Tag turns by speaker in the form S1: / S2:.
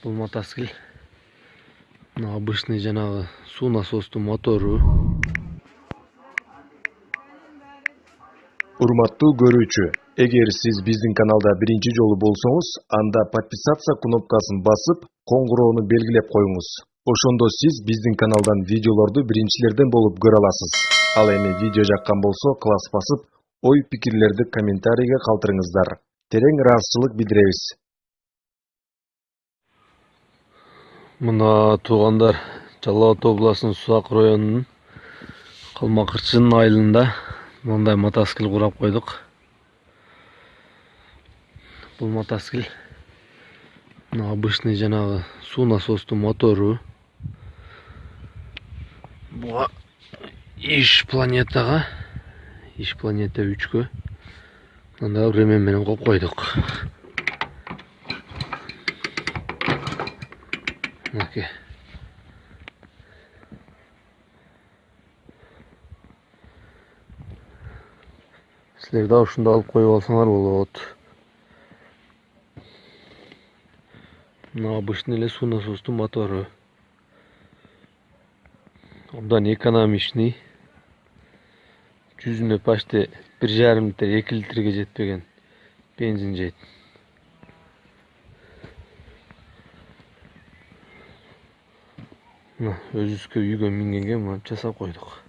S1: Бұл мотоцикл обычный жанагы суу насостуу мотору.
S2: Урматтуу көрүүчү, эгер сиз биздин каналда биринчи жолу болсоңуз, анда подписаться кнопкасын басып, коңгуроону белгилеп коюңуз. Ошондо сиз биздин каналдан видеолорду биринчилерден болуп көрө аласыз. Ал эми видео жаккан болсо, класс басып, ой пикирлерди комментарийге калтырыңыздар. Терең ыраазычылык билдиребиз.
S1: Мына туугандар, Жалал Абад областынын Сулак районунун Калмакырчын айылында мындай мотоцикл курап койдук. Бул мотоцикл обычный жанагы суу насостуу мотору. Буга Иш планета 3-кө мындай ремень менен коюп койдук. Мынакей. Силер да ушунда алып коюп алсаңар болот. Мына обычный эле суу насостуу мотору. Абдан экономичный. Жүзүнө почти 1,5 литр, 2 литрге жетпеген бензин жейт. Өзүбүзгө үйгө мингенге мынтип жасап койдук.